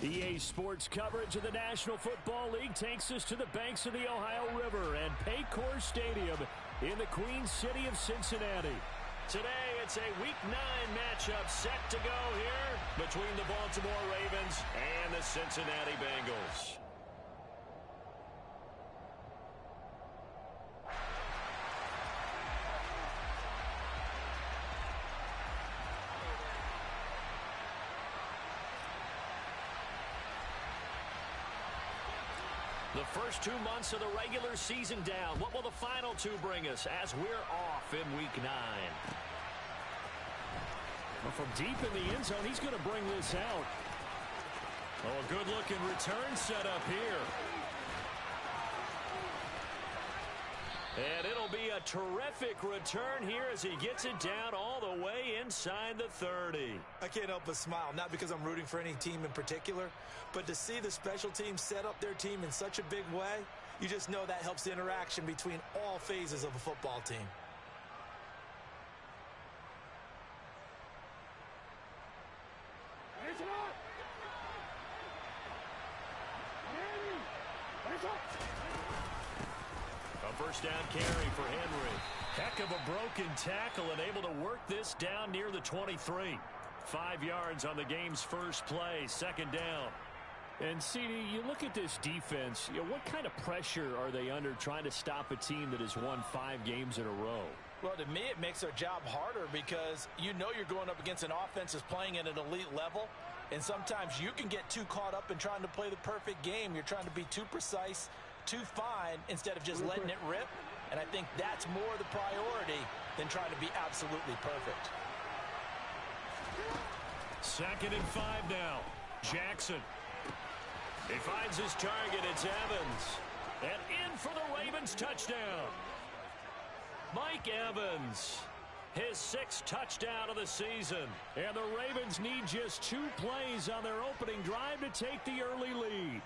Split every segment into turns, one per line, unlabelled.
EA Sports coverage of the National Football League takes us to the banks of the Ohio River and Paycor Stadium in the Queen City of Cincinnati. Today, it's a Week 9 matchup set to go here between the Baltimore Ravens and the Cincinnati Bengals. The first 2 months of the regular season down. What will the final 2 bring us as we're off in Week 9? Well, from deep in the end zone, he's going to bring this out. Oh, a good-looking return set up here. And it'll be a terrific return here as he gets it down all the way inside the 30.
I can't help but smile, not because I'm rooting for any team in particular, but to see the special teams set up their team in such a big way, you just know that helps the interaction between all phases of a football team.
A first down carry for Henry. Heck of a broken tackle and able to work this down near the 23. 5 yards on the game's first play, second down. And, CD, you look at this defense, what kind of pressure are they under trying to stop a team that has won 5 games in a row?
Well, to me, it makes their job harder because you know you're going up against an offense that's playing at an elite level, and sometimes you can get too caught up in trying to play the perfect game. You're trying to be too precise, too fine, instead of just letting it rip. And I think that's more the priority than trying to be absolutely perfect. 2nd and 5 now. Jackson. He finds his target. It's Evans. And in for the Ravens touchdown. Mike Evans. His 6th touchdown of the season. And the Ravens need just 2 plays on their opening drive to take the early lead.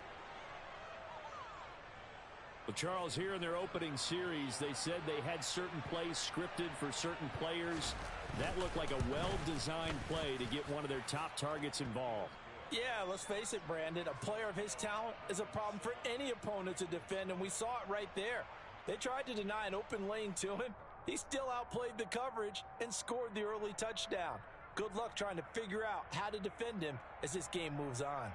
Well, Charles, here in their opening series, they said they had certain plays scripted for certain players. That looked like a well-designed play to get one of their top targets involved. Yeah, let's face it, Brandon. A player of his talent is a problem for any opponent to defend, and we saw it right there. They tried to deny an open lane to him. He still outplayed the coverage and scored the early touchdown. Good luck trying to figure out how to defend him as this game moves on.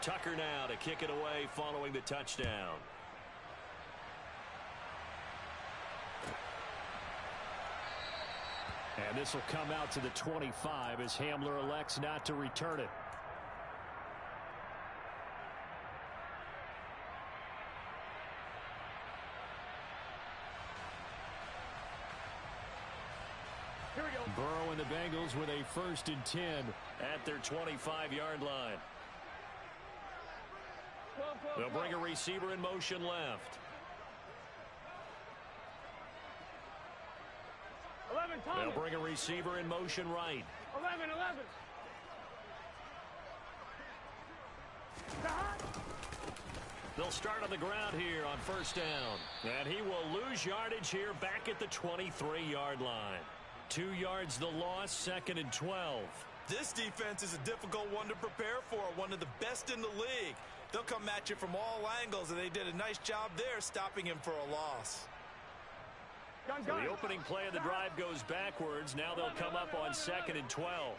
Tucker now to kick it away following the touchdown. And this will come out to the 25 as Hamler elects not to return it. Here we go. Burrow and the Bengals with a 1st and 10 at their 25-yard line. They'll bring a receiver in motion left.
11,
They'll bring a receiver in motion right.
11.
They'll start on the ground here on 1st down. And he will lose yardage here back at the 23-yard line. 2 yards the loss, 2nd and 12.
This defense is a difficult one to prepare for, one of the best in the league. They'll come at you from all angles, and they did a nice job there stopping him for a loss.
So the opening play of the drive goes backwards. Now they'll come up on 2nd and 12.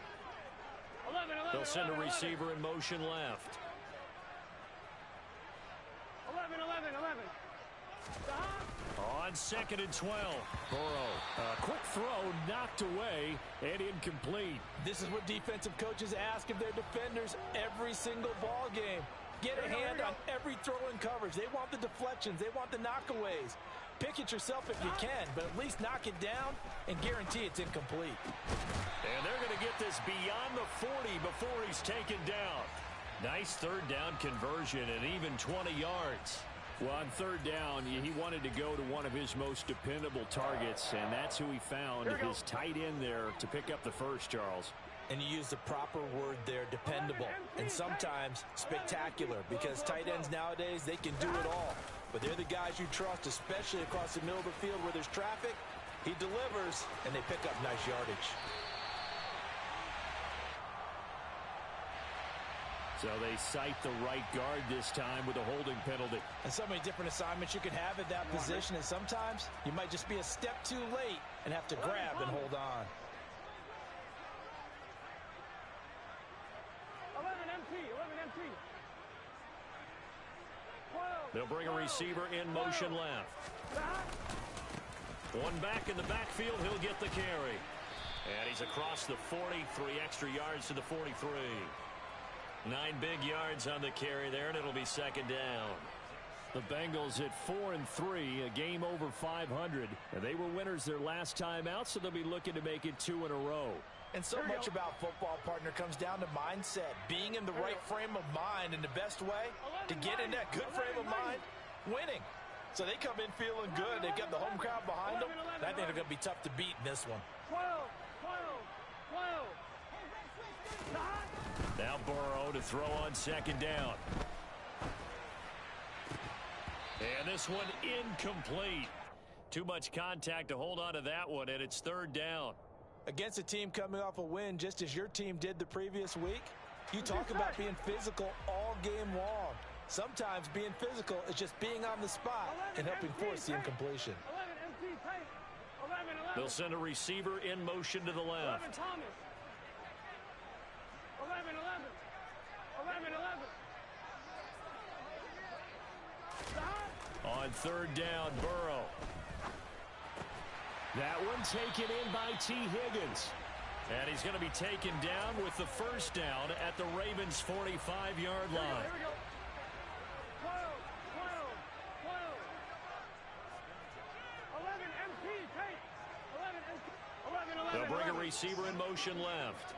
They'll send a receiver in motion left.
11.
On 2nd and 12. Burrow. A quick throw knocked away and incomplete.
This is what defensive coaches ask of their defenders every single ball game. Get a hand on every throw in coverage. They want the deflections. They want the knockaways. Pick it yourself if you can, but at least knock it down and guarantee it's incomplete.
And they're going to get this beyond the 40 before he's taken down. Nice 3rd down conversion and even 20 yards. Well, on 3rd down, he wanted to go to one of his most dependable targets, and that's who he found, his tight end there, to pick up the first, Charles.
And you use the proper word there, dependable, and sometimes spectacular, because tight ends nowadays, they can do it all. But they're the guys you trust, especially across the middle of the field where there's traffic.
He delivers, and they pick up nice yardage.
So they cite the right guard this time with a holding penalty.
And so many different assignments you can have at that position, and sometimes you might just be a step too late and have to grab and hold on.
11 MT.
They'll bring a receiver in motion left. One back in the backfield. He'll get the carry. And he's across the 40. 3 extra yards to the 43. 9 big yards on the carry there, and it'll be second down.
The Bengals at 4-3, a game over 500. And they were winners their last time out, so they'll be looking to make it 2 in a row.
And so much about football, partner, comes down to mindset. Being in the right frame of mind, and the best way to get in that good frame of mind, winning. So they come in feeling good. They've got the home crowd behind them. And I think they're going to be tough to beat in this one.
12.
Now Burrow to throw on second down. And this one incomplete. Too much contact to hold on to that one, and it's third down.
Against a team coming off a win just as your team did the previous week, you talk about being physical all game long. Sometimes being physical is just being on the spot and helping force the incompletion.
11 MT. 11.
They'll send a receiver in motion to the left.
11 Thomas. 11. 11.
On third down, Burrow.
That one taken in by T. Higgins.
And he's going to be taken down with the first down at the Ravens' 45-yard line.
Here we go. 12. 11 MT. 11.
They'll bring a receiver in motion left.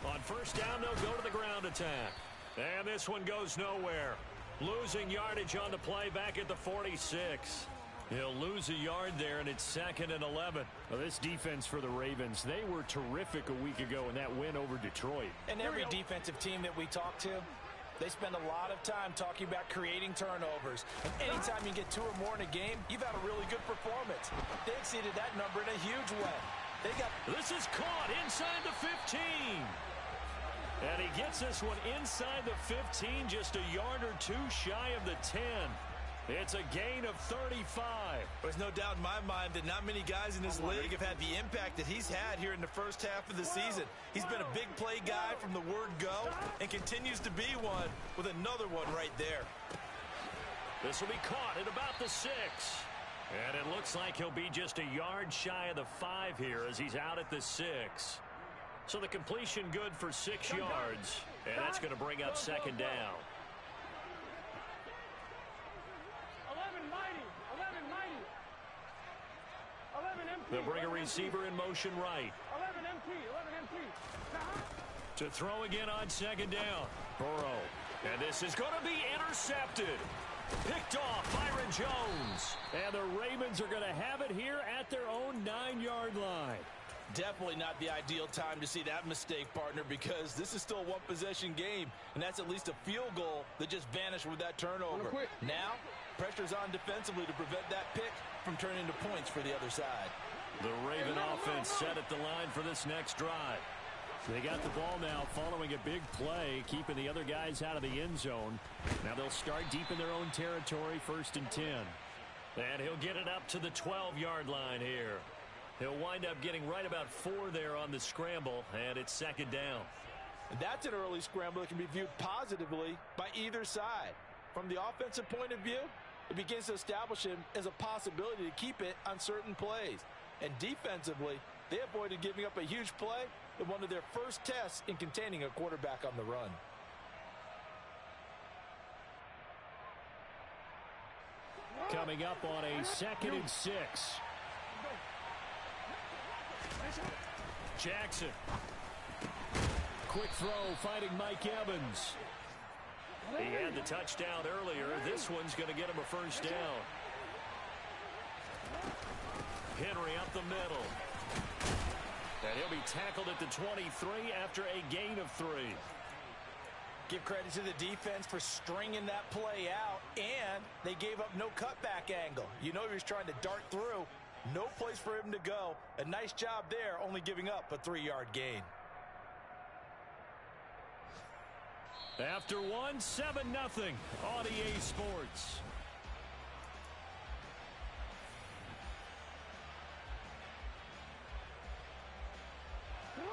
On first down, they'll go to the ground attack. And this one goes nowhere. Losing yardage on the play back at the 46. He'll lose a yard there, and it's 2nd and 11.
Well, this defense for the Ravens, they were terrific a week ago in that win over Detroit.
And every defensive team that we talk to, they spend a lot of time talking about creating turnovers. And anytime you get 2 or more in a game, you've had a really good performance. They exceeded that number in a huge way.
This is caught inside the 15. And he gets this one inside the 15, just a yard or 2 shy of the 10. It's a gain of 35.
There's no doubt in my mind that not many guys in this league have had the impact that he's had here in the first half of the season. He's been a big play guy from the word go and continues to be one with another one right there.
This will be caught at about the 6. And it looks like he'll be just a yard shy of the 5 here as he's out at the 6. So the completion good for 6 yards. And that's going to bring up second down.
11 mighty. 11 MT.
They'll bring a receiver in motion right.
11 MT.
To throw again on second down. Burrow. And this is going to be intercepted. Picked off Byron Jones.
And the Ravens are going to have it here at their own 9-yard line.
Definitely not the ideal time to see that mistake, partner, because this is still a one-possession game, and that's at least a field goal that just vanished with that turnover. Now, pressure's on defensively to prevent that pick from turning into points for the other side.
The Raven offense set at the line for this next drive.
They got the ball now following a big play, keeping the other guys out of the end zone. Now they'll start deep in their own territory, 1st and 10.
And he'll get it up to the 12-yard line here. He'll wind up getting right about 4 there on the scramble, and it's second down.
And that's an early scramble that can be viewed positively by either side. From the offensive point of view, it begins to establish him as a possibility to keep it on certain plays. And defensively, they avoided giving up a huge play in one of their first tests in containing a quarterback on the run.
Coming up on a 2nd and 6.
Jackson.
Quick throw, fighting Mike Evans.
He had the touchdown earlier. This one's going to get him a first down. Henry up the middle. And he'll be tackled at the 23 after a gain of 3.
Give credit to the defense for stringing that play out, and they gave up no cutback angle. You know he was trying to dart through. No place for him to go. A nice job there, only giving up a 3-yard gain.
After one, 7-0 on EA Sports.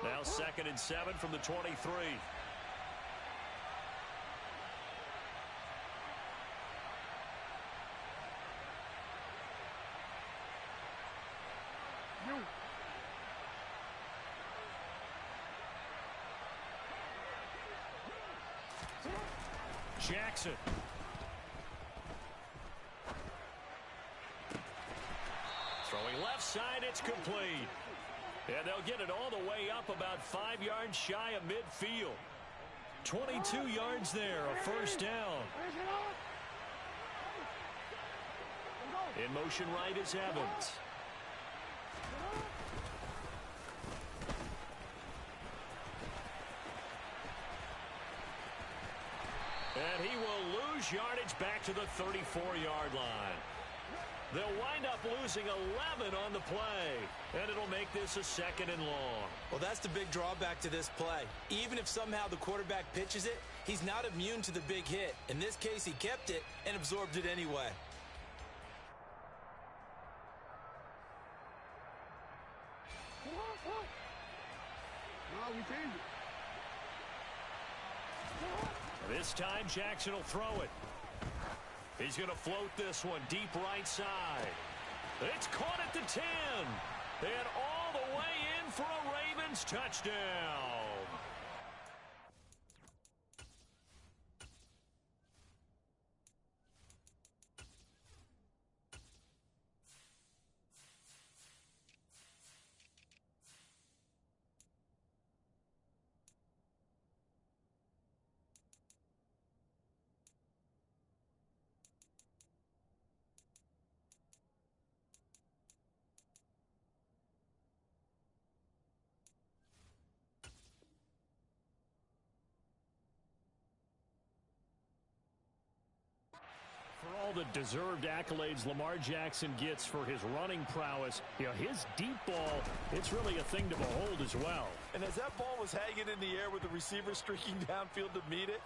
Now 2nd and 7 from the 23. Jackson. Throwing left side, it's complete. And they'll get it all the way up about 5 yards shy of midfield. 22 yards there, a first down. In motion right is Evans. And he will lose yardage back to the 34-yard line. They'll wind up losing 11 on the play, and it'll make this a 2nd and long.
Well, that's the big drawback to this play. Even if somehow the quarterback pitches it, he's not immune to the big hit. In this case, he kept it and absorbed it anyway.
This time, Jackson will throw it. He's going to float this one deep right side. It's caught at the 10. And all the way in for a Ravens touchdown. For all the deserved accolades Lamar Jackson gets for his running prowess, his deep ball, it's really a thing to behold as well.
And as that ball was hanging in the air with the receiver streaking downfield to meet it,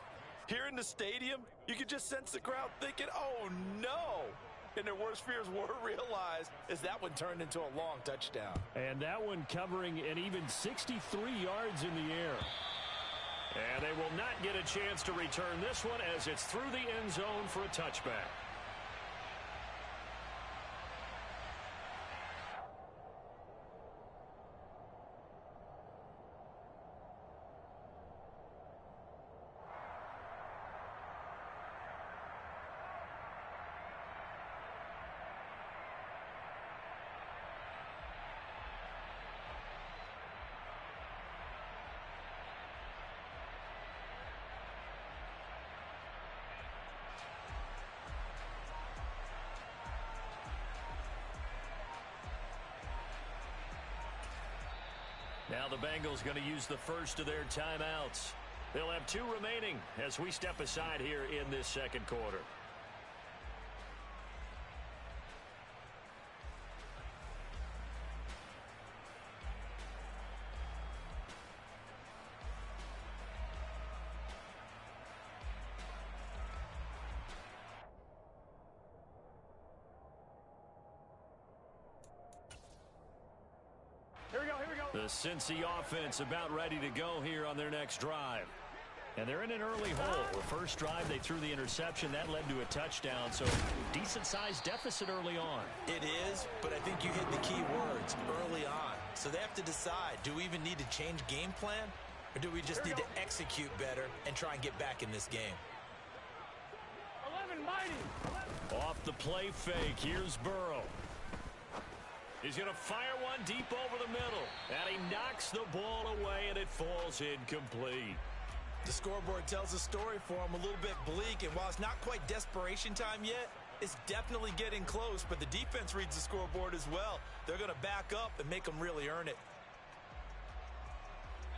here in the stadium, you could just sense the crowd thinking, oh no! And their worst fears were realized as that one turned into a long touchdown.
And that one covering an even 63 yards in the air. And they will not get a chance to return this one as it's through the end zone for a touchback. Now the Bengals going to use the first of their timeouts. They'll have 2 remaining as we step aside here in this second quarter. The Cincy offense about ready to go here on their next drive. And they're in an early hole. The first drive, they threw the interception. That led to a touchdown, so decent-sized deficit early on.
It is, but I think you hit the key words, early on. So they have to decide, do we even need to change game plan? Or do we just need to execute better and try and get back in this game?
11 mighty.
Off the play fake, here's Burrow. He's going to fire one deep over the middle. And he knocks the ball away, and it falls incomplete.
The scoreboard tells a story for him, a little bit bleak. And while it's not quite desperation time yet, it's definitely getting close. But the defense reads the scoreboard as well. They're going to back up and make them really earn it.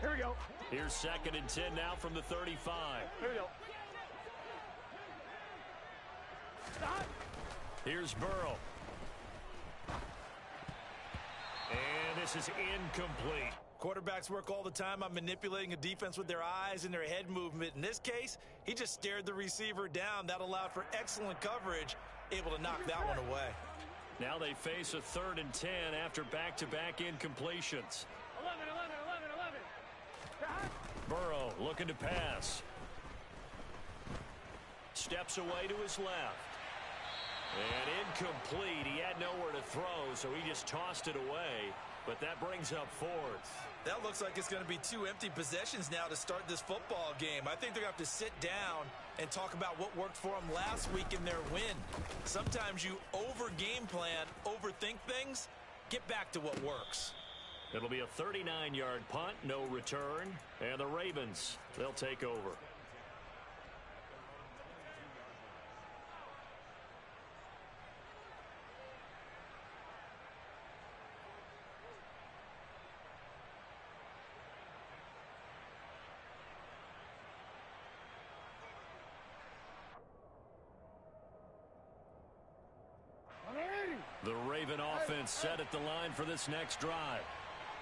Here we go.
Here's 2nd and 10 now from the 35.
Here we go. Stop.
Here's Burrow. And this is incomplete.
Quarterbacks work all the time on manipulating a defense with their eyes and their head movement. In this case, he just stared the receiver down. That allowed for excellent coverage, able to knock that one away.
Now they face a 3rd and 10 after back-to-back incompletions.
11, 11, 11, 11.
Burrow looking to pass. Steps away to his left. And incomplete. He had nowhere to throw, so he just tossed it away. But that brings up 4th.
That looks like it's going to be 2 empty possessions now to start this football game. I think they're going to have to sit down and talk about what worked for them last week in their win. Sometimes you over-game plan, overthink things. Get back to what works.
It'll be a 39-yard punt, no return. And the Ravens, they'll take over. The Raven offense set at the line for this next drive.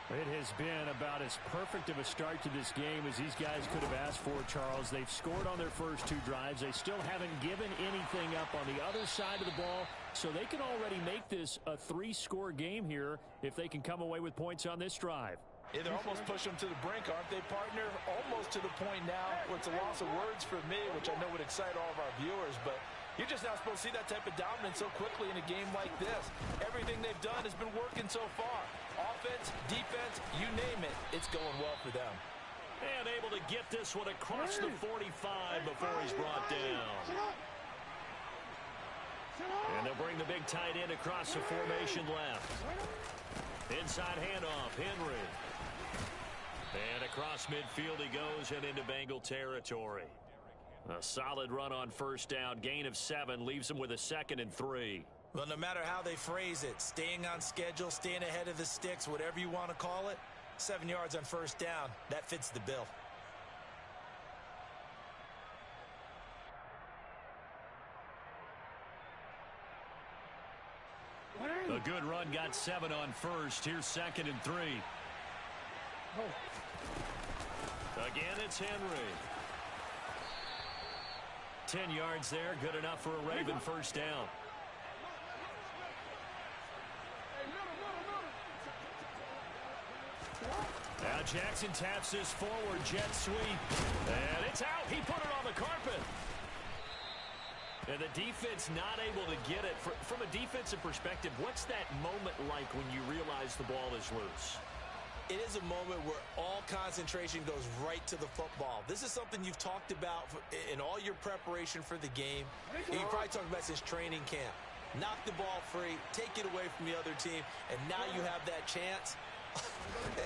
It has been about as perfect of a start to this game as these guys could have asked for, Charles. They've scored on their first 2 drives. They still haven't given anything up on the other side of the ball, so they can already make this a 3-score game here if they can come away with points on this drive.
Yeah, they're almost pushing them to the brink, aren't they, partner? Almost to the point now where it's a loss of words for me, which I know would excite all of our viewers, but you're just not supposed to see that type of dominance so quickly in a game like this. Everything they've done has been working so far. Offense, defense, you name it, it's going well for them.
And able to get this one across the 45 before he's brought down. And they'll bring the big tight end across the formation left. Inside handoff, Henry. And across midfield he goes and into Bengal territory. A solid run on first down. Gain of 7 leaves him with a 2nd and 3.
Well, no matter how they phrase it, staying on schedule, staying ahead of the sticks, whatever you want to call it, 7 yards on first down, that fits the bill.
A good run got 7 on first. Here's 2nd and 3. Again, it's Henry. 10 yards there, good enough for a Raven first down. Now Jackson taps this forward jet sweep. And it's out. He put it on the carpet. And the defense not able to get it. From a defensive perspective, what's that moment like when you realize the ball is loose?
It is a moment where all concentration goes right to the football. This is something you've talked about in all your preparation for the game. You probably talked about since training camp. Knock the ball free, take it away from the other team, and now you have that chance.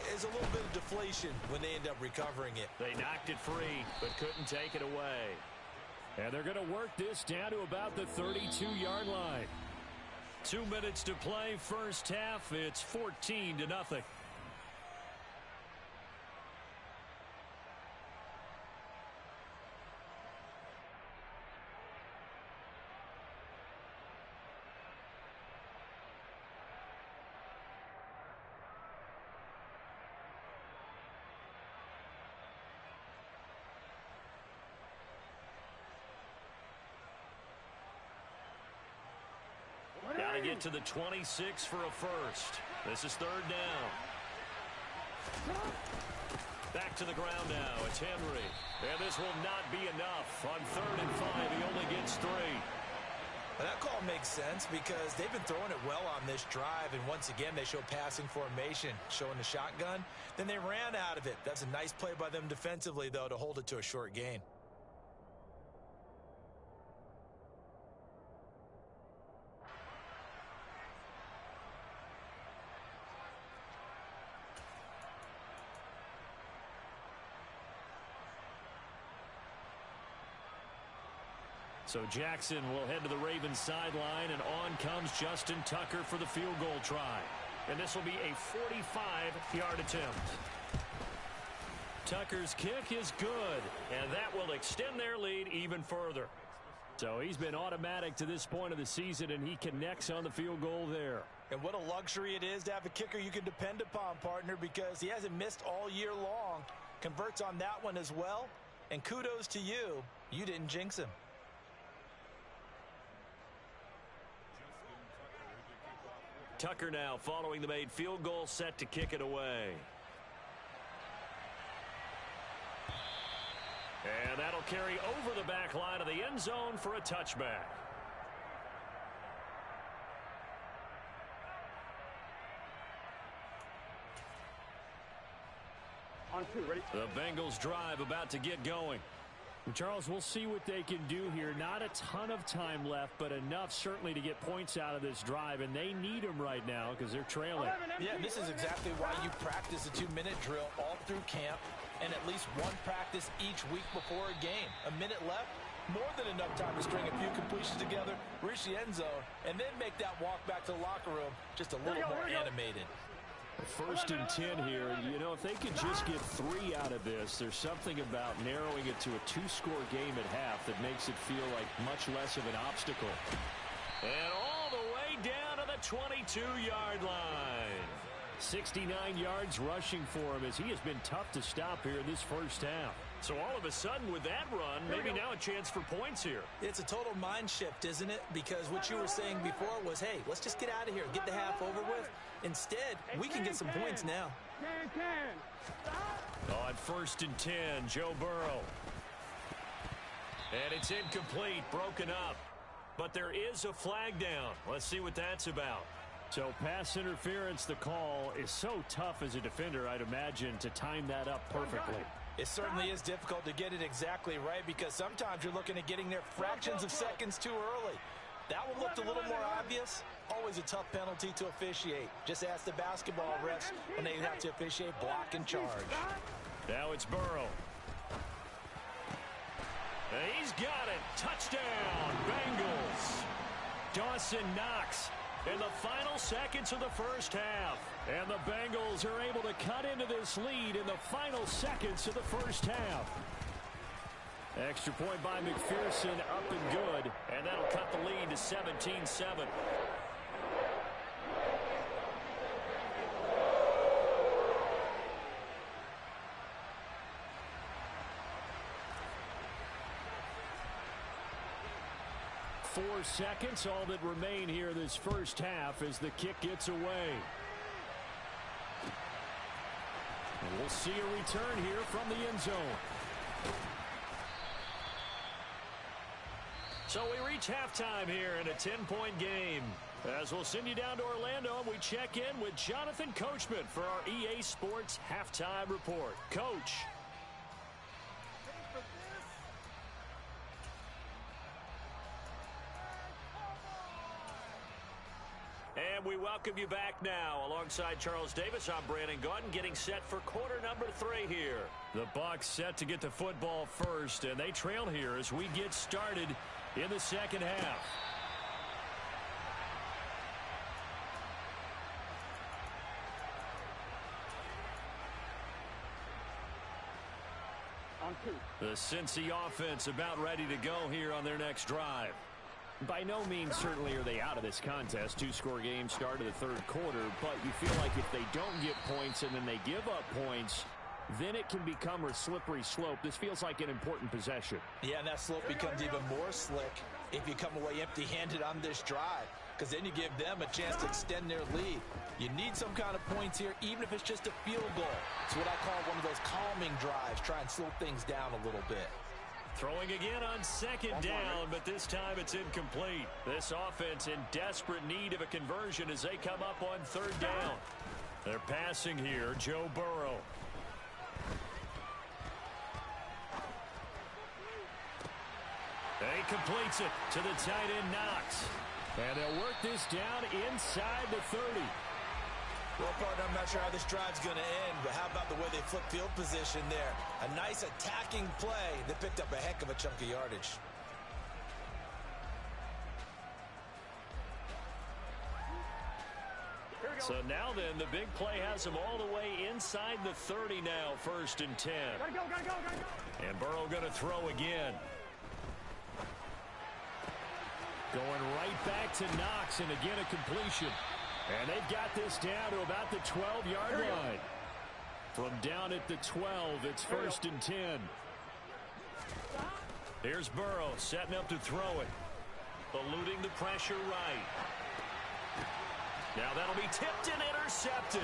There's a little bit of deflation when they end up recovering it.
They knocked it free, but couldn't take it away.
And they're going to work this down to about the 32-yard line.
2 minutes to play, first half. It's 14-0. Got to get to the 26 for a first. This is 3rd down. Back to the ground now. It's Henry. And this will not be enough. On 3rd and 5, he only gets 3.
Well, that call makes sense because they've been throwing it well on this drive, and once again they show passing formation, showing the shotgun. Then they ran out of it. That's a nice play by them defensively, though, to hold it to a short gain.
So Jackson will head to the Ravens sideline, and on comes Justin Tucker for the field goal try. And this will be a 45-yard attempt. Tucker's kick is good, and that will extend their lead even further.
So he's been automatic to this point of the season, and he connects on the field goal there.
And what a luxury it is to have a kicker you can depend upon, partner, because he hasn't missed all year long. Converts on that one as well. And kudos to you. You didn't jinx him.
Tucker now following the made field goal, set to kick it away. And that'll carry over the back line of the end zone for a touchback.
On 2, ready?
The Bengals drive about to get going.
Charles, we'll see what they can do here. Not a ton of time left, but enough certainly to get points out of this drive, and they need them right now because they're trailing.
Yeah, this is exactly why you practice a 2-minute drill all through camp and at least one practice each week before a game. A minute left, more than enough time to string a few completions together, reach the end zone, and then make that walk back to the locker room just a little more animated.
First and 10 here. You know, if they could just get 3 out of this, there's something about narrowing it to a 2-score game at half that makes it feel like much less of an obstacle.
And all the way down to the 22-yard line.
69 yards rushing for him as he has been tough to stop here in this first half.
So all of a sudden with that run, maybe now a chance for points here.
It's a total mind shift, isn't it? Because what you were saying before was, hey, let's just get out of here, get the half over with. Instead, we can get some points now.
On first and 10, Joe Burrow. And it's incomplete, broken up. But there is a flag down. Let's see what that's about.
So pass interference, the call is so tough as a defender, I'd imagine, to time that up perfectly.
It certainly is difficult to get it exactly right because sometimes you're looking at getting there fractions of seconds too early. That one looked a little more obvious. Always a tough penalty to officiate. Just ask the basketball refs when they have to officiate block and charge.
Now it's Burrow. And he's got it. Touchdown, Bengals. Dawson Knox in the final seconds of the first half. And the Bengals are able to cut into this lead in the final seconds of the first half. Extra point by McPherson, up and good. And that'll cut the lead to 17-7.
Four seconds, all that remain here this first half as the kick gets away. And we'll see a return here from the end zone.
So we reach halftime here in a 10-point game. As we'll send you down to Orlando, and we check in with Jonathan Coachman for our EA Sports Halftime Report. Coach. And we welcome you back now. Alongside Charles Davis, I'm Brandon Gaudin, getting set for quarter number 3 here. The Bucs set to get the football first, and they trail here as we get started in the second half.
On 2.
The Cincy offense about ready to go here on their next drive.
By no means certainly are they out of this contest. 2-score game start of the third quarter, but you feel like if they don't get points and then they give up points, then it can become a slippery slope. This feels like an important possession.
Yeah, and that slope becomes even more slick if you come away empty-handed on this drive, because then you give them a chance to extend their lead. You need some kind of points here, even if it's just a field goal. It's what I call one of those calming drives. Try and slow things down a little bit.
Throwing again on second down, but this time it's incomplete. This offense in desperate need of a conversion as they come up on third down. They're passing here, Joe Burrow. He completes it to the tight end, Knox.
And they'll work this down inside the 30.
Well, partner, I'm not sure how this drive's going to end, but how about the way they flip field position there? A nice attacking play that picked up a heck of a chunk of yardage.
Here
So now then, the big play has him all the way inside the 30 now, 1st and 10.
Gotta go.
And Burrow going to throw again. Going right back to Knox, and again a completion. And they've got this down to about the 12-yard line. From down at the 12, it's 1st and 10. Here's Burrow setting up to throw it. Eluding the pressure right. Now that'll be tipped and intercepted.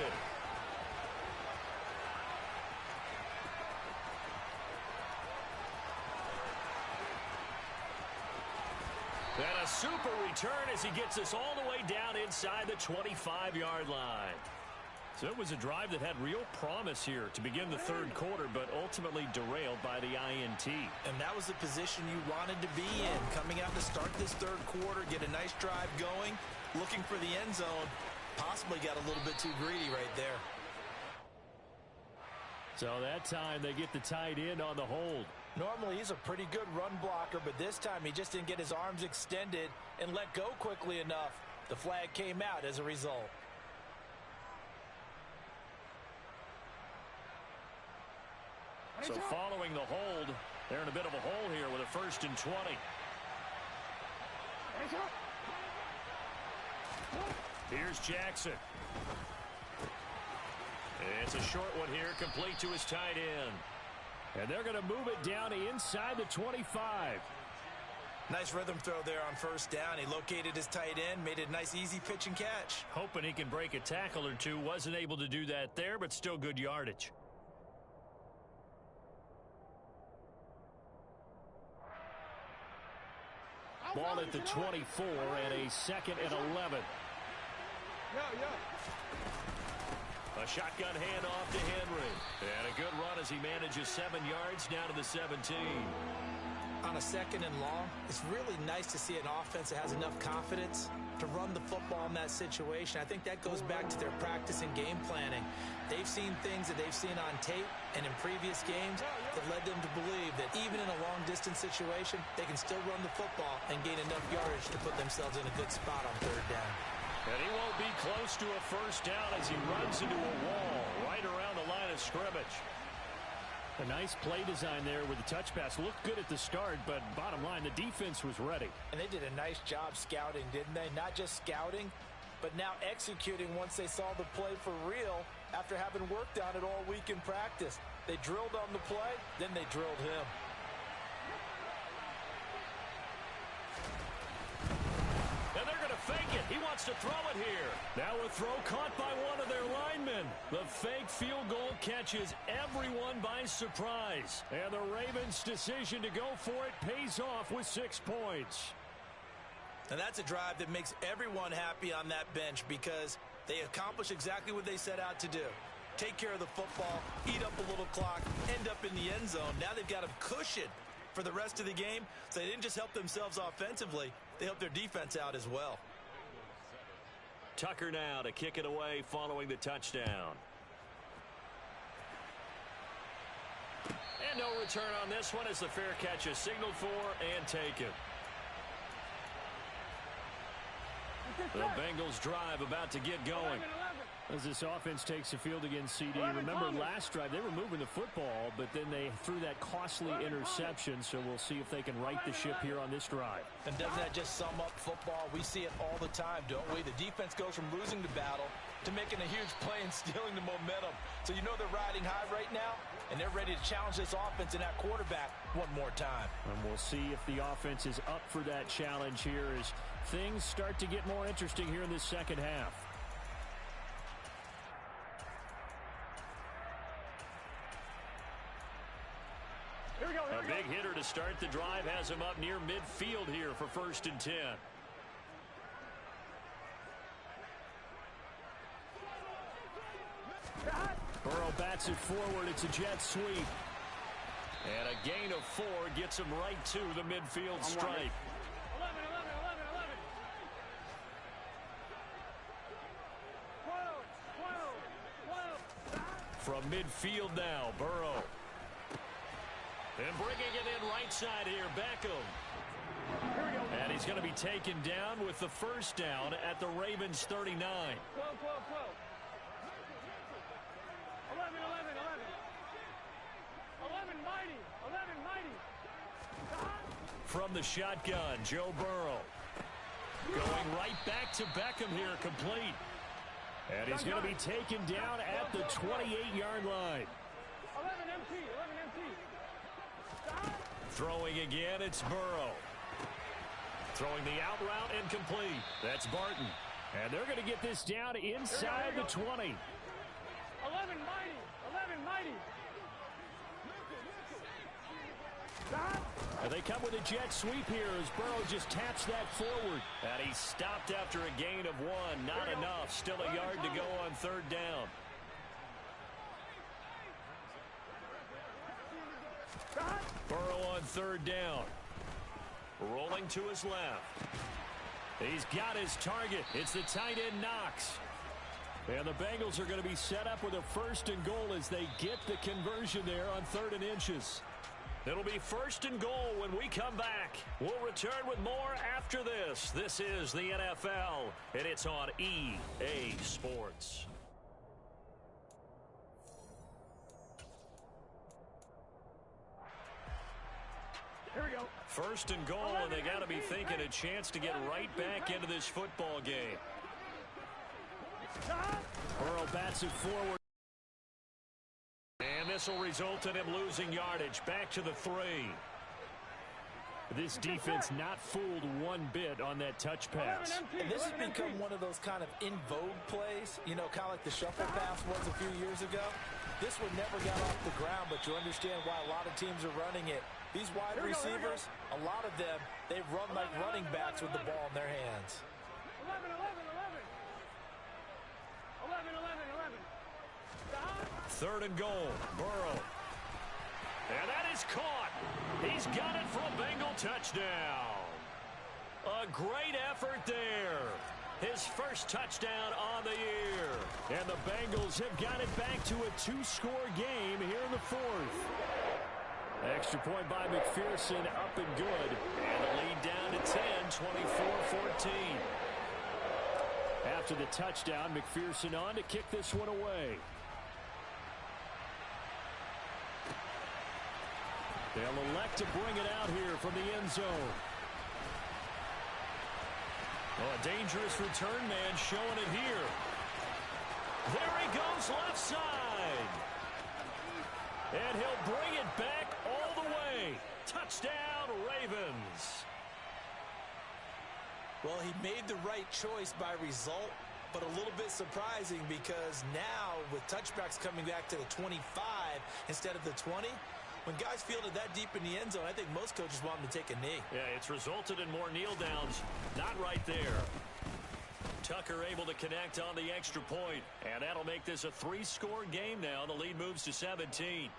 And a super return as he gets us all the way down inside the 25-yard line. So it was a drive that had real promise here to begin the 3rd quarter, but ultimately derailed by the INT.
And that was the position you wanted to be in. Coming out to start this 3rd quarter, get a nice drive going, looking for the end zone. Possibly got a little bit too greedy right there.
So that time they get the tight end on the hold.
Normally he's a pretty good run blocker, but this time he just didn't get his arms extended and let go quickly enough. The flag came out as a result.
So following the hold, they're in a bit of a hole here with a 1st and 20. Here's Jackson. It's a short one here, complete to his tight end. And they're going to move it down to inside the 25.
Nice rhythm throw there on 1st down. He located his tight end, made it a nice easy pitch and catch.
Hoping he can break a tackle or two. Wasn't able to do that there, but still good yardage. Ball at the 24 and a 2nd and 11. A shotgun handoff to Henry. And a good run as he manages 7 yards down to the 17.
On a 2nd and long, it's really nice to see an offense that has enough confidence to run the football in that situation. I think that goes back to their practice and game planning. They've seen things that they've seen on tape and in previous games that led them to believe that even in a long-distance situation, they can still run the football and gain enough yardage to put themselves in a good spot on 3rd down.
And he won't be close to a 1st down as he runs into a wall right around the line of scrimmage. A nice play design there with the touch pass. Looked good at the start, but bottom line, the defense was ready.
And they did a nice job scouting, didn't they? Not just scouting, but now executing once they saw the play for real after having worked on it all week in practice. They drilled on the play, then they drilled him.
And they're going to fake it. He wants to throw it here. Now a throw caught by one of their linemen. The fake field goal catches everyone by surprise. And the Ravens' decision to go for it pays off with 6 points.
And that's a drive that makes everyone happy on that bench because they accomplish exactly what they set out to do. Take care of the football, eat up a little clock, end up in the end zone. Now they've got a cushion for the rest of the game. So they didn't just help themselves offensively, they helped their defense out as well.
Tucker now to kick it away following the touchdown. And no return on this one as the fair catch is signaled for and taken. The Bengals drive about to get going. As this offense takes the field against CD. Remember last drive they were moving the football, but then they threw that costly interception, so we'll see if they can right the ship here on this drive.
And doesn't that just sum up football? We see it all the time, don't we? The defense goes from losing the battle to making a huge play and stealing the momentum. So you know they're riding high right now, and they're ready to challenge this offense and that quarterback one more time.
And we'll see if the offense is up for that challenge here as things start to get more interesting here in this second half. A big hitter to start the drive has him up near midfield here for 1st and 10. Burrow bats it forward. It's a jet sweep. And a gain of 4 gets him right to the midfield stripe.
11.
From midfield now, Burrow. And bringing it in right side here, Beckham. And he's going to be taken down with the first down at the Ravens 39.
12, 12, 12. 11, 11, 11. 11 mighty. 11 mighty.
From the shotgun, Joe Burrow. Going right back to Beckham here, complete. And he's going to be taken down at the 28-yard line.
11 MT, 11 MT.
Throwing again, it's Burrow. Throwing the out route and complete. That's Barton.
And they're going to get this down inside the 20.
11 mighty, 11 mighty.
And they come with a jet sweep here as Burrow just taps that forward.
And he stopped after a gain of 1. Not enough. Still a yard to go on third down. Burrow on third down. Rolling to his left. He's got his target. It's the tight end, Knox. And the Bengals are going to be set up with a first and goal as they get the conversion there on 3rd and inches. It'll be first and goal when we come back. We'll return with more after this. This is the NFL, and it's on EA Sports.
Here we go.
First and goal, and they got to be thinking a chance to get right back into this football game.
Burrow bats it forward.
And this will result in him losing yardage. Back to the 3.
This defense not fooled one bit on that touch pass.
And this has become one of those kind of in vogue plays, you know, kind of like the shuffle pass was a few years ago. This one never got off the ground, but you understand why a lot of teams are running it. These wide receivers, a lot of them, they run like running backs with the ball in their hands.
11, 11, 11. 11, 11, 11.
3rd and goal. Burrow. And that is caught. He's got it for a Bengal touchdown. A great effort there. His first touchdown on the year.
And the Bengals have got it back to a 2-score game here in the 4th. Extra point by McPherson, up and good.
And the lead down to 10, 24-14.
After the touchdown, McPherson on to kick this one away. They'll elect to bring it out here from the end zone.
Oh, a dangerous return man showing it here. There he goes left side. And he'll bring it back all the way. Touchdown, Ravens.
Well, he made the right choice by result, but a little bit surprising because now with touchbacks coming back to the 25 instead of the 20, when guys field it that deep in the end zone, I think most coaches want them to take a knee.
Yeah, it's resulted in more kneel downs. Not right there. Tucker able to connect on the extra point, and that'll make this a 3-score game now. The lead moves to 17.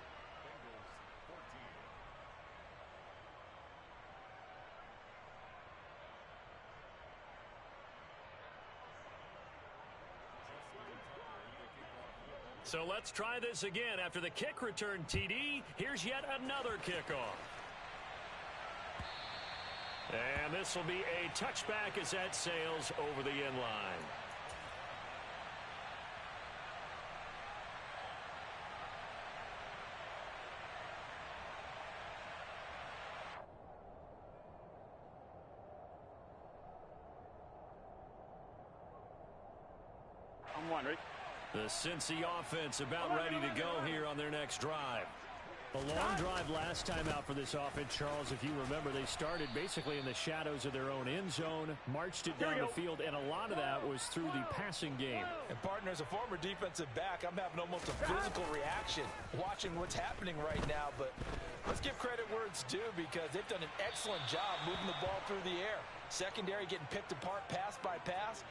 So let's try this again. After the kick return TD, here's yet another kickoff. And this will be a touchback as that sails over the end line.
I'm one, Rick.
The Cincy offense about ready to go here on their next drive.
A long drive last time out for this offense, Charles. If you remember, they started basically in the shadows of their own end zone, marched it down the field, and a lot of that was through the passing game.
And, partner, as a former defensive back, I'm having almost a physical reaction watching what's happening right now. But let's give credit where it's due because they've done an excellent job moving the ball through the air. Secondary getting picked apart pass by pass.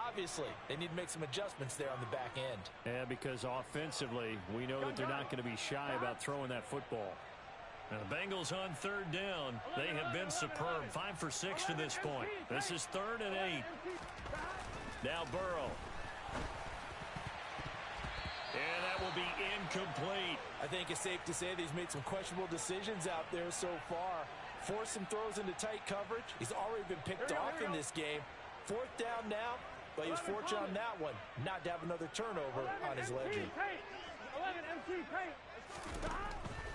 Obviously, they need to make some adjustments there on the back end.
Yeah, because offensively, we know that they're not going to be shy about throwing that football.
And the Bengals on third down. They have been superb. 5 for 6 to this point. This is 3rd and 8. Now Burrow. And that will be incomplete.
I think it's safe to say that he's made some questionable decisions out there so far. force some throws into tight coverage. He's already been picked off in this game. Fourth down now, but he was fortunate on that one not to have another turnover on his ledger.
11 MC paint.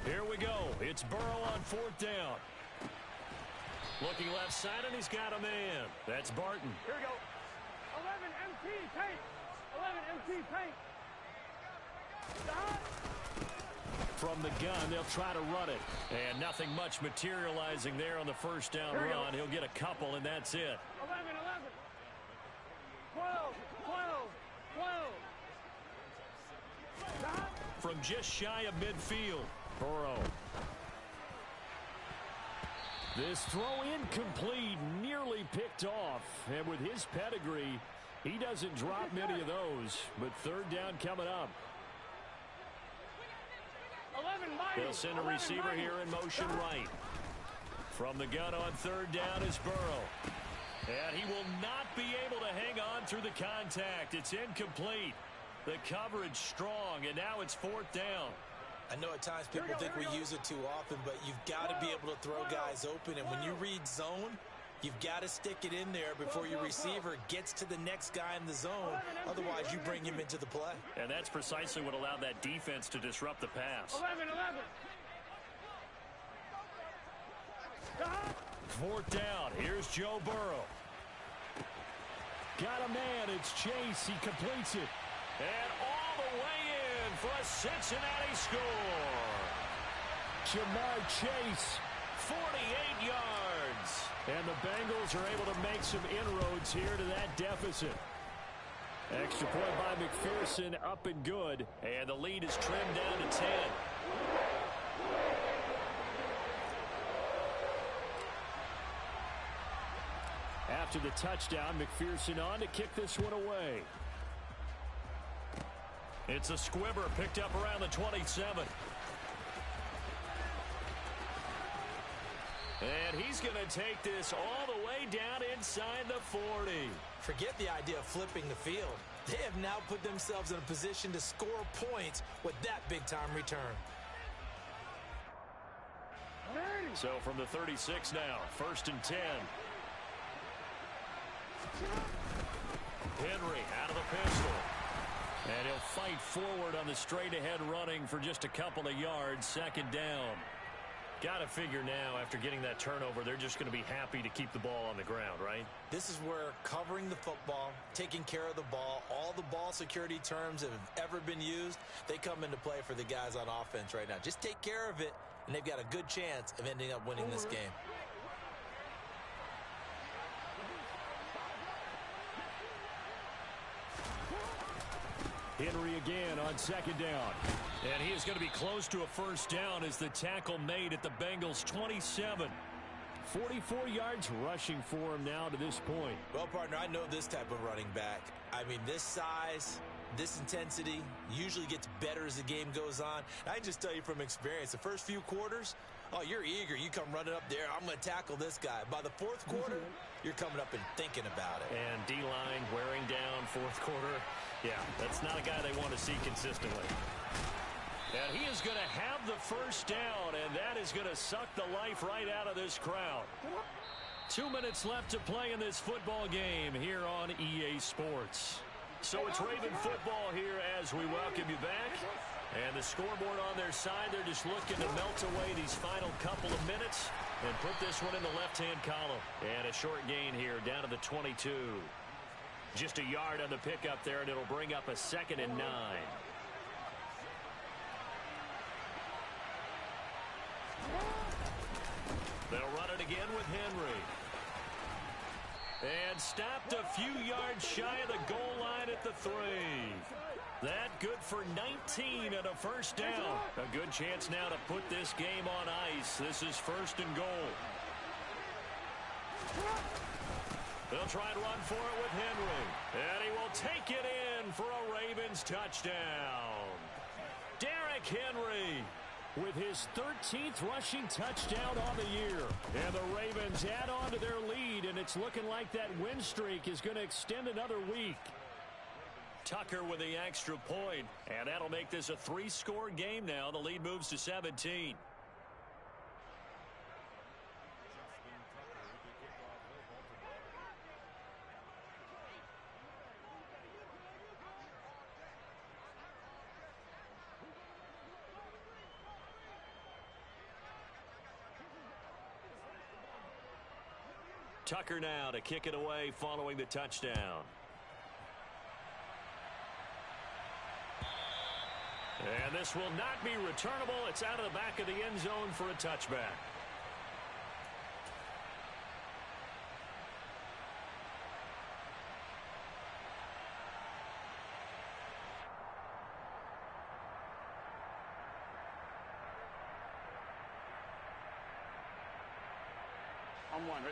Here we go. It's Burrow on fourth down. Looking left side, and he's got a man. That's Barton.
Here we go. 11 MC paint. 11 MC paint.
From the gun, they'll try to run it. And nothing much materializing there on the first down run. He'll get a couple, and that's it.
11, 11. 12, 12, 12.
From just shy of midfield, Burrow. This throw incomplete, nearly picked off. And with his pedigree, he doesn't drop many of those. But third down coming up.
11
They'll send a receiver here in motion right. From the gun on third down is Burrow. And he will not be able to hang on through the contact. It's incomplete. The coverage strong, and now it's fourth down.
I know at times people think we use it too often, but you've got to be able to throw guys open. And when you read zone, you've got to stick it in there before your receiver gets to the next guy in the zone. Otherwise, you bring him into the play.
And that's precisely what allowed that defense to disrupt the pass.
11, 11.
Fourth down. Here's Joe Burrow.
Got a man. It's Chase. He completes it.
And all the way in for a Cincinnati score.
Jamar Chase.
48 yards.
And the Bengals are able to make some inroads here to that deficit. Extra point by McPherson, up and good.
And the lead is trimmed down to 10.
After the touchdown, McPherson on to kick this one away.
It's a squibber picked up around the 27. And he's going to take this all the way down inside the 40.
Forget the idea of flipping the field. They have now put themselves in a position to score points with that big-time return.
So from the 36 now, first and 10. Henry out of the pistol. And he'll fight forward on the straight-ahead running for just a couple of yards, second down. Got to figure now, after getting that turnover, they're just going to be happy to keep the ball on the ground, right?
This is where covering the football, taking care of the ball, all the ball security terms that have ever been used, they come into play for the guys on offense right now. Just take care of it, and they've got a good chance of ending up winning this game.
Henry again on second down.
And he is going to be close to a first down as the tackle made at the Bengals' 27.
44 yards rushing for him now to this point.
Well, partner, I know this type of running back. I mean, this size, this intensity usually gets better as the game goes on. I can just tell you from experience, the first few quarters, oh, you're eager. You come running up there. I'm going to tackle this guy. By the fourth quarter, you're coming up and thinking about it.
And D-line wearing down fourth quarter. Yeah, that's not a guy they want to see consistently. And he is going to have the first down, and that is going to suck the life right out of this crowd. 2 minutes left to play in this football game here on EA Sports. So it's Raven football here as we welcome you back. And the scoreboard on their side, they're just looking to melt away these final couple of minutes and put this one in the left-hand column. And a short gain here down to the 22. Just a yard on the pickup there, and it'll bring up a 2nd and 9. They'll run it again with Henry. And stopped a few yards shy of the goal line at the 3. That good for 19 and a first down. A good chance now to put this game on ice. This is 1st and goal. They'll try and run for it with Henry. And he will take it in for a Ravens touchdown. Derrick Henry
with his 13th rushing touchdown on the year. And the Ravens add on to their lead, and it's looking like that win streak is going to extend another week.
Tucker with the extra point, and that'll make this a 3-score game now. The lead moves to 17. Tucker now to kick it away following the touchdown. And this will not be returnable. It's out of the back of the end zone for a touchback.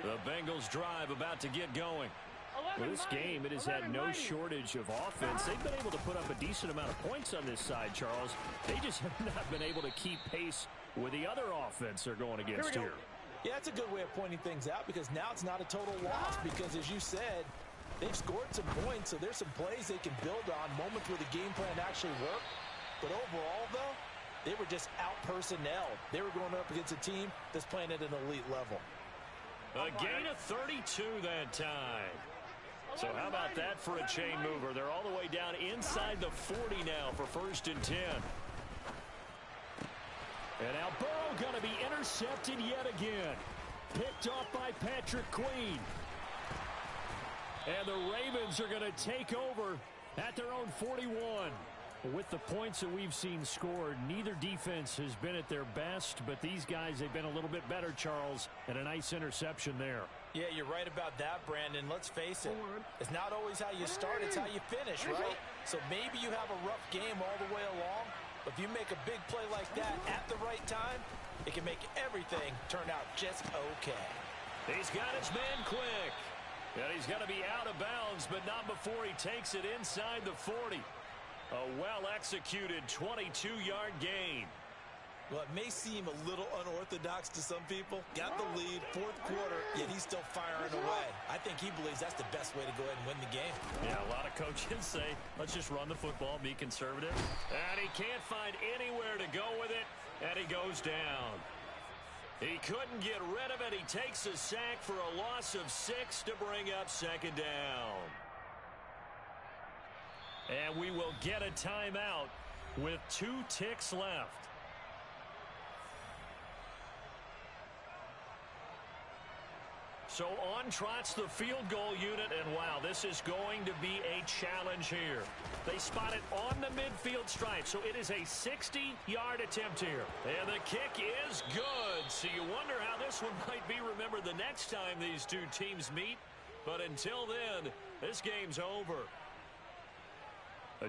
The Bengals drive about to get going.
Well, this game, it has had no shortage of offense. They've been able to put up a decent amount of points on this side, Charles. They just have not been able to keep pace with the other offense they're going against here.
Yeah, that's a good way of pointing things out because now it's not a total loss because, as you said, they've scored some points, so there's some plays they can build on, moments where the game plan actually worked. But overall, though, they were just out-personnelled. They were going up against a team that's playing at an elite level.
A gain of 32 that time. So how about that for a chain mover? They're all the way down inside the 40 now for 1st and 10.
And now Burrow going to be intercepted yet again. Picked off by Patrick Queen. And the Ravens are going to take over at their own 41. With the points that we've seen scored, neither defense has been at their best, but these guys, they've been a little bit better, Charles, and a nice interception there.
Yeah, you're right about that, Brandon. Let's face it. It's not always how you start, it's how you finish, right? So maybe you have a rough game all the way along, but if you make a big play like that at the right time, it can make everything turn out just okay.
He's got his man quick. And he's got to be out of bounds, but not before he takes it inside the 40. A well-executed 22-yard gain.
Well, it may seem a little unorthodox to some people. Got the lead, 4th quarter, yet he's still firing away. I think he believes that's the best way to go ahead and win the game.
Yeah, a lot of coaches say, let's just run the football, be conservative. And he can't find anywhere to go with it, and he goes down. He couldn't get rid of it. He takes a sack for a loss of 6 to bring up 2nd down. And we will get a timeout with 2 ticks left. So on trots the field goal unit, and wow, this is going to be a challenge here. They spot it on the midfield stripe, so it is a 60-yard attempt here. And the kick is good. So you wonder how this one might be remembered the next time these two teams meet. But until then, this game's over.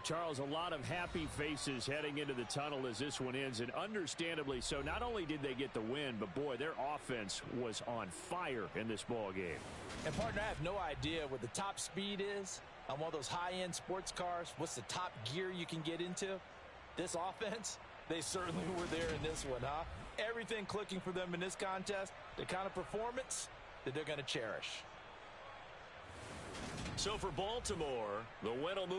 Charles, a lot of happy faces heading into the tunnel as this one ends, and understandably so. Not only did they get the win, but boy, their offense was on fire in this ball game.
And partner, I have no idea what the top speed is on one of those high-end sports cars. What's the top gear you can get into? This offense, they certainly were there in this one, huh? Everything clicking for them in this contest, the kind of performance that they're going to cherish.
So for Baltimore, the win will move